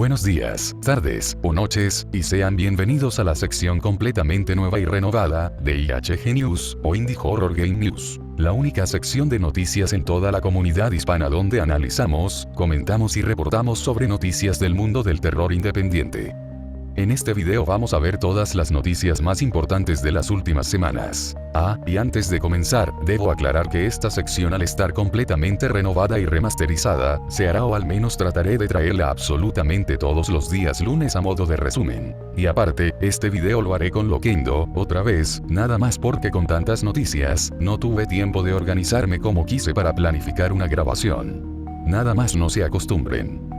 Buenos días, tardes o noches, y sean bienvenidos a la sección completamente nueva y renovada de IHG News o Indie Horror Game News, la única sección de noticias en toda la comunidad hispana donde analizamos, comentamos y reportamos sobre noticias del mundo del terror independiente. En este video vamos a ver todas las noticias más importantes de las últimas semanas. Y antes de comenzar, debo aclarar que esta sección al estar completamente renovada y remasterizada, se hará o al menos trataré de traerla absolutamente todos los días lunes a modo de resumen. Y aparte, este video lo haré con Loquendo, otra vez, nada más porque con tantas noticias, no tuve tiempo de organizarme como quise para planificar una grabación. Nada más no se acostumbren.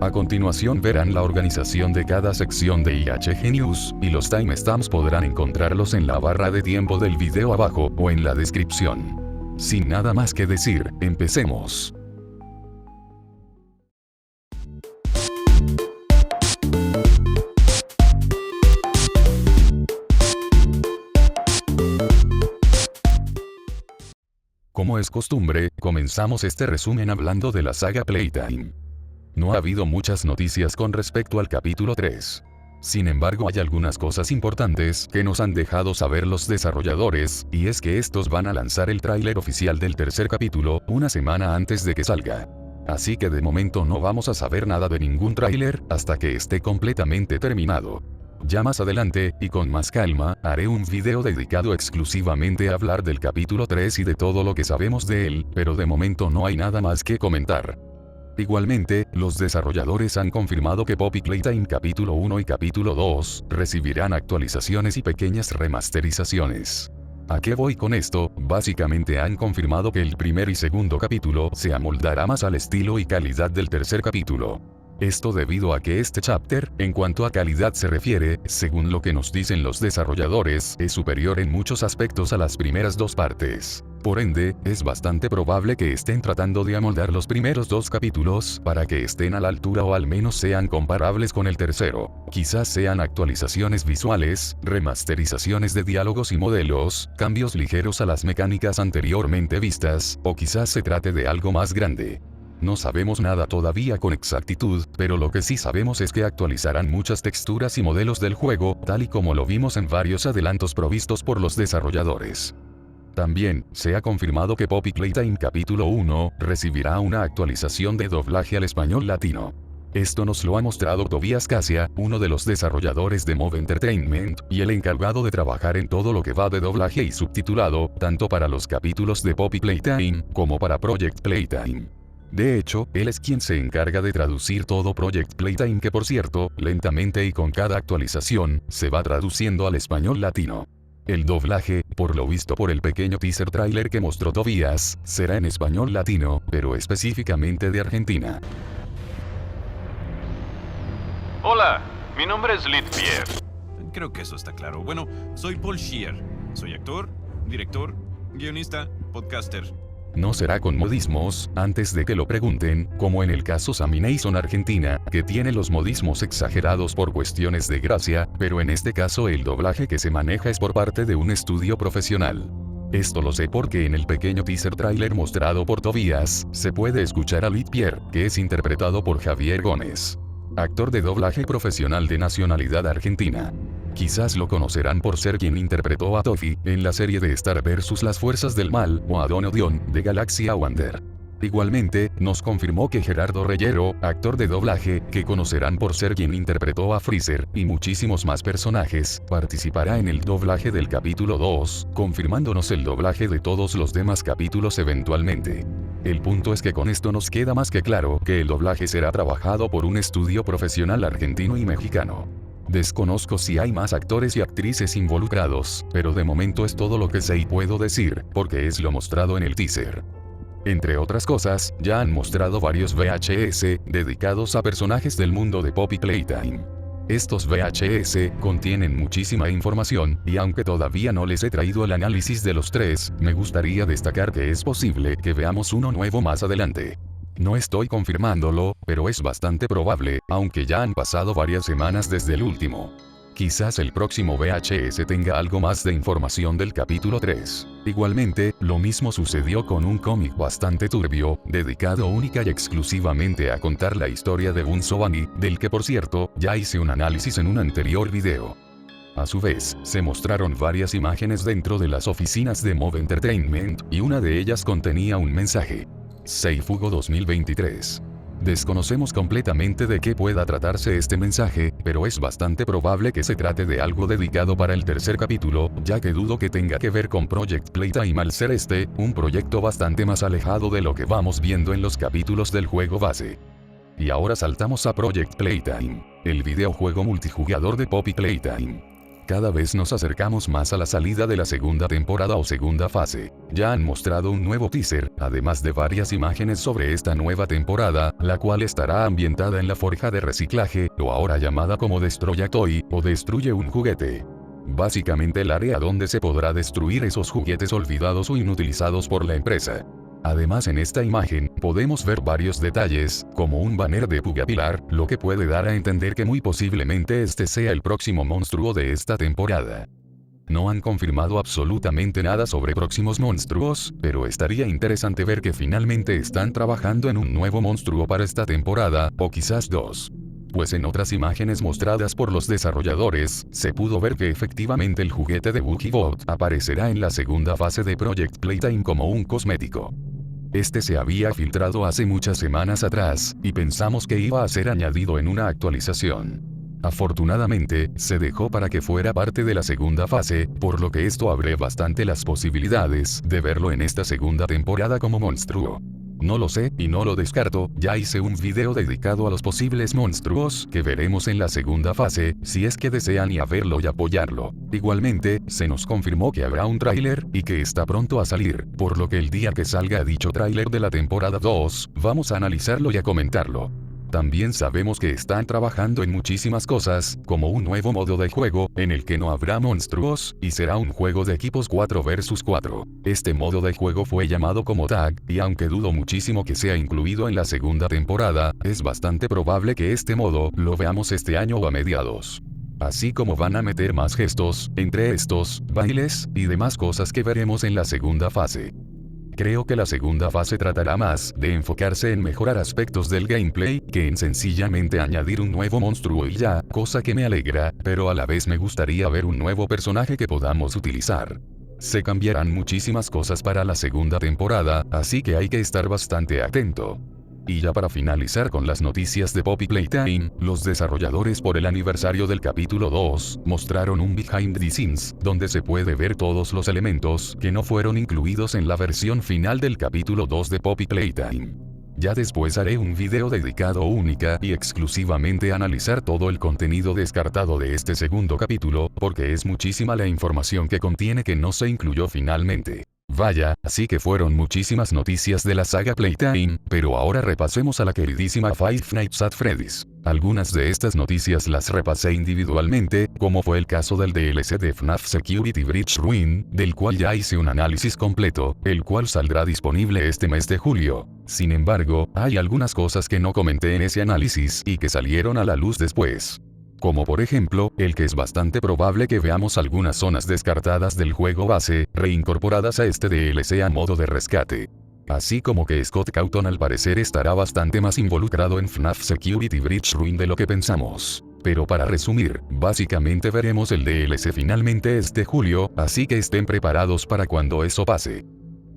A continuación verán la organización de cada sección de IHG News, y los timestamps podrán encontrarlos en la barra de tiempo del video abajo o en la descripción. Sin nada más que decir, empecemos. Como es costumbre, comenzamos este resumen hablando de la saga Playtime. No ha habido muchas noticias con respecto al capítulo 3. Sin embargo, hay algunas cosas importantes que nos han dejado saber los desarrolladores, y es que estos van a lanzar el tráiler oficial del tercer capítulo una semana antes de que salga. Así que de momento no vamos a saber nada de ningún tráiler hasta que esté completamente terminado. Ya más adelante, y con más calma, haré un video dedicado exclusivamente a hablar del capítulo 3 y de todo lo que sabemos de él, pero de momento no hay nada más que comentar. Igualmente, los desarrolladores han confirmado que Poppy Playtime capítulo 1 y capítulo 2 recibirán actualizaciones y pequeñas remasterizaciones. ¿A qué voy con esto? Básicamente han confirmado que el primer y segundo capítulo se amoldará más al estilo y calidad del tercer capítulo. Esto debido a que este chapter, en cuanto a calidad se refiere, según lo que nos dicen los desarrolladores, es superior en muchos aspectos a las primeras dos partes. Por ende, es bastante probable que estén tratando de amoldar los primeros dos capítulos para que estén a la altura o al menos sean comparables con el tercero. Quizás sean actualizaciones visuales, remasterizaciones de diálogos y modelos, cambios ligeros a las mecánicas anteriormente vistas, o quizás se trate de algo más grande. No sabemos nada todavía con exactitud, pero lo que sí sabemos es que actualizarán muchas texturas y modelos del juego, tal y como lo vimos en varios adelantos provistos por los desarrolladores. También, se ha confirmado que Poppy Playtime capítulo 1 recibirá una actualización de doblaje al español latino. Esto nos lo ha mostrado Tobias Casia, uno de los desarrolladores de Move Entertainment, y el encargado de trabajar en todo lo que va de doblaje y subtitulado, tanto para los capítulos de Poppy Playtime, como para Project Playtime. De hecho, él es quien se encarga de traducir todo Project Playtime que por cierto, lentamente y con cada actualización, se va traduciendo al español latino. El doblaje, por lo visto por el pequeño teaser trailer que mostró Tobias, será en español latino, pero específicamente de Argentina. Hola, mi nombre es Litpier. Creo que eso está claro. Bueno, soy Paul Scheer. Soy actor, director, guionista, podcaster. No será con modismos, antes de que lo pregunten, como en el caso Sammy Nason Argentina, que tiene los modismos exagerados por cuestiones de gracia, pero en este caso el doblaje que se maneja es por parte de un estudio profesional. Esto lo sé porque en el pequeño teaser trailer mostrado por Tobias, se puede escuchar a Litpier, que es interpretado por Javier Gómez, actor de doblaje profesional de nacionalidad argentina. Quizás lo conocerán por ser quien interpretó a Toffee en la serie de Star vs. Las Fuerzas del Mal o a Don Odion de Galaxia Wander. Igualmente, nos confirmó que Gerardo Reyero, actor de doblaje, que conocerán por ser quien interpretó a Freezer y muchísimos más personajes, participará en el doblaje del capítulo 2, confirmándonos el doblaje de todos los demás capítulos eventualmente. El punto es que con esto nos queda más que claro que el doblaje será trabajado por un estudio profesional argentino y mexicano. Desconozco si hay más actores y actrices involucrados, pero de momento es todo lo que sé y puedo decir, porque es lo mostrado en el teaser. Entre otras cosas, ya han mostrado varios VHS dedicados a personajes del mundo de Poppy Playtime. Estos VHS contienen muchísima información, y aunque todavía no les he traído el análisis de los tres, me gustaría destacar que es posible que veamos uno nuevo más adelante. No estoy confirmándolo, pero es bastante probable, aunque ya han pasado varias semanas desde el último. Quizás el próximo VHS tenga algo más de información del capítulo 3. Igualmente, lo mismo sucedió con un cómic bastante turbio, dedicado única y exclusivamente a contar la historia de Bunzo Bunny, del que por cierto, ya hice un análisis en un anterior video. A su vez, se mostraron varias imágenes dentro de las oficinas de Move Entertainment, y una de ellas contenía un mensaje. Seifugo 2023. Desconocemos completamente de qué pueda tratarse este mensaje, pero es bastante probable que se trate de algo dedicado para el tercer capítulo, ya que dudo que tenga que ver con Project Playtime al ser este, un proyecto bastante más alejado de lo que vamos viendo en los capítulos del juego base. Y ahora saltamos a Project Playtime, el videojuego multijugador de Poppy Playtime. Cada vez nos acercamos más a la salida de la segunda temporada o segunda fase. Ya han mostrado un nuevo teaser, además de varias imágenes sobre esta nueva temporada, la cual estará ambientada en la forja de reciclaje, o ahora llamada como Destroy a Toy, o Destruye un juguete. Básicamente el área donde se podrá destruir esos juguetes olvidados o inutilizados por la empresa. Además en esta imagen, podemos ver varios detalles, como un banner de Pugapilar, lo que puede dar a entender que muy posiblemente este sea el próximo monstruo de esta temporada. No han confirmado absolutamente nada sobre próximos monstruos, pero estaría interesante ver que finalmente están trabajando en un nuevo monstruo para esta temporada, o quizás dos. Pues en otras imágenes mostradas por los desarrolladores, se pudo ver que efectivamente el juguete de Boogiebot aparecerá en la segunda fase de Project Playtime como un cosmético. Este se había filtrado hace muchas semanas atrás, y pensamos que iba a ser añadido en una actualización. Afortunadamente, se dejó para que fuera parte de la segunda fase, por lo que esto abre bastante las posibilidades de verlo en esta segunda temporada como monstruo. No lo sé, y no lo descarto, ya hice un video dedicado a los posibles monstruos que veremos en la segunda fase, si es que desean ir a verlo y apoyarlo. Igualmente, se nos confirmó que habrá un tráiler, y que está pronto a salir, por lo que el día que salga dicho tráiler de la temporada 2, vamos a analizarlo y a comentarlo. También sabemos que están trabajando en muchísimas cosas, como un nuevo modo de juego, en el que no habrá monstruos, y será un juego de equipos 4 vs 4. Este modo de juego fue llamado como Tag, y aunque dudo muchísimo que sea incluido en la segunda temporada, es bastante probable que este modo lo veamos este año o a mediados. Así como van a meter más gestos, entre estos, bailes, y demás cosas que veremos en la segunda fase. Creo que la segunda fase tratará más de enfocarse en mejorar aspectos del gameplay, que en sencillamente añadir un nuevo monstruo y ya, cosa que me alegra, pero a la vez me gustaría ver un nuevo personaje que podamos utilizar. Se cambiarán muchísimas cosas para la segunda temporada, así que hay que estar bastante atento. Y ya para finalizar con las noticias de Poppy Playtime, los desarrolladores por el aniversario del capítulo 2, mostraron un behind the scenes, donde se puede ver todos los elementos que no fueron incluidos en la versión final del capítulo 2 de Poppy Playtime. Ya después haré un video dedicado única y exclusivamente a analizar todo el contenido descartado de este segundo capítulo, porque es muchísima la información que contiene que no se incluyó finalmente. Vaya, así que fueron muchísimas noticias de la saga Playtime, pero ahora repasemos a la queridísima Five Nights at Freddy's. Algunas de estas noticias las repasé individualmente, como fue el caso del DLC de FNAF Security Breach Ruin, del cual ya hice un análisis completo, el cual saldrá disponible este mes de julio. Sin embargo, hay algunas cosas que no comenté en ese análisis y que salieron a la luz después. Como por ejemplo, el que es bastante probable que veamos algunas zonas descartadas del juego base, reincorporadas a este DLC a modo de rescate. Así como que Scott Cawthon al parecer estará bastante más involucrado en FNAF Security Breach Ruin de lo que pensamos. Pero para resumir, básicamente veremos el DLC finalmente este julio, así que estén preparados para cuando eso pase.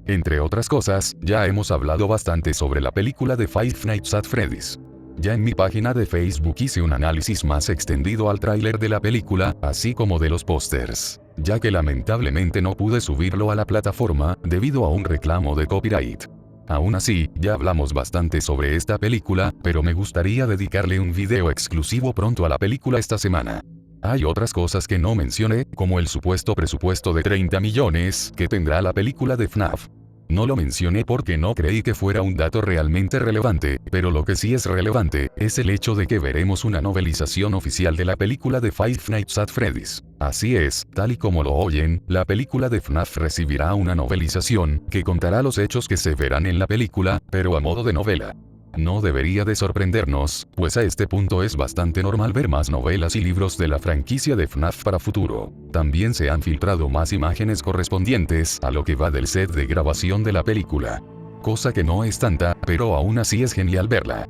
Entre otras cosas, ya hemos hablado bastante sobre la película de Five Nights at Freddy's. Ya en mi página de Facebook hice un análisis más extendido al tráiler de la película, así como de los pósters, ya que lamentablemente no pude subirlo a la plataforma, debido a un reclamo de copyright. Aún así, ya hablamos bastante sobre esta película, pero me gustaría dedicarle un video exclusivo pronto a la película esta semana. Hay otras cosas que no mencioné, como el supuesto presupuesto de 30 millones que tendrá la película de FNAF. No lo mencioné porque no creí que fuera un dato realmente relevante, pero lo que sí es relevante, es el hecho de que veremos una novelización oficial de la película de Five Nights at Freddy's. Así es, tal y como lo oyen, la película de FNAF recibirá una novelización, que contará los hechos que se verán en la película, pero a modo de novela. No debería de sorprendernos, pues a este punto es bastante normal ver más novelas y libros de la franquicia de FNAF para futuro. También se han filtrado más imágenes correspondientes a lo que va del set de grabación de la película. Cosa que no es tanta, pero aún así es genial verla.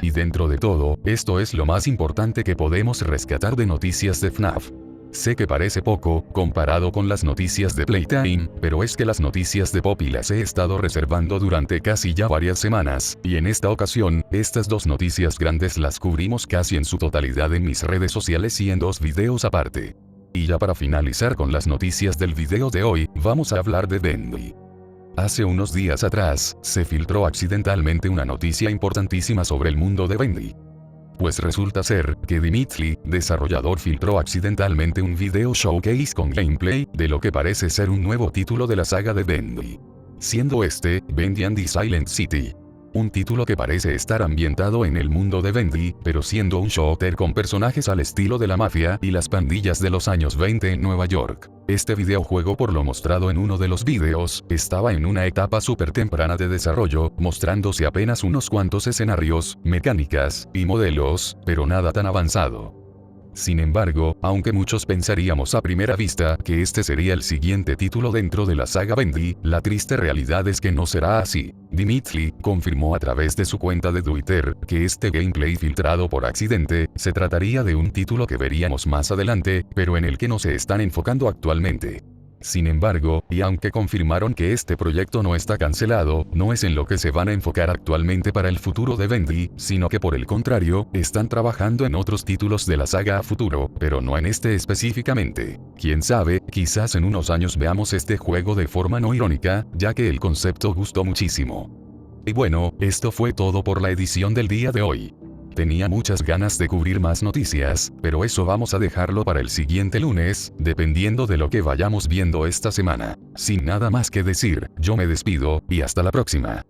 Y dentro de todo, esto es lo más importante que podemos rescatar de noticias de FNAF. Sé que parece poco, comparado con las noticias de Playtime, pero es que las noticias de Poppy las he estado reservando durante casi ya varias semanas, y en esta ocasión, estas dos noticias grandes las cubrimos casi en su totalidad en mis redes sociales y en 2 videos aparte. Y ya para finalizar con las noticias del video de hoy, vamos a hablar de Bendy. Hace unos días atrás, se filtró accidentalmente una noticia importantísima sobre el mundo de Bendy. Pues resulta ser que Dimitri, desarrollador, filtró accidentalmente un video showcase con gameplay de lo que parece ser un nuevo título de la saga de Bendy. Siendo este, Bendy and the Silent City. Un título que parece estar ambientado en el mundo de Bendy, pero siendo un shooter con personajes al estilo de la mafia y las pandillas de los años 20 en Nueva York. Este videojuego, por lo mostrado en uno de los videos, estaba en una etapa súper temprana de desarrollo, mostrándose apenas unos cuantos escenarios, mecánicas y modelos, pero nada tan avanzado. Sin embargo, aunque muchos pensaríamos a primera vista que este sería el siguiente título dentro de la saga Bendy, la triste realidad es que no será así. Dimitri confirmó a través de su cuenta de Twitter que este gameplay filtrado por accidente se trataría de un título que veríamos más adelante, pero en el que no se están enfocando actualmente. Sin embargo, y aunque confirmaron que este proyecto no está cancelado, no es en lo que se van a enfocar actualmente para el futuro de Bendy, sino que por el contrario, están trabajando en otros títulos de la saga a futuro, pero no en este específicamente. Quién sabe, quizás en unos años veamos este juego de forma no irónica, ya que el concepto gustó muchísimo. Y bueno, esto fue todo por la edición del día de hoy. Tenía muchas ganas de cubrir más noticias, pero eso vamos a dejarlo para el siguiente lunes, dependiendo de lo que vayamos viendo esta semana. Sin nada más que decir, yo me despido, y hasta la próxima.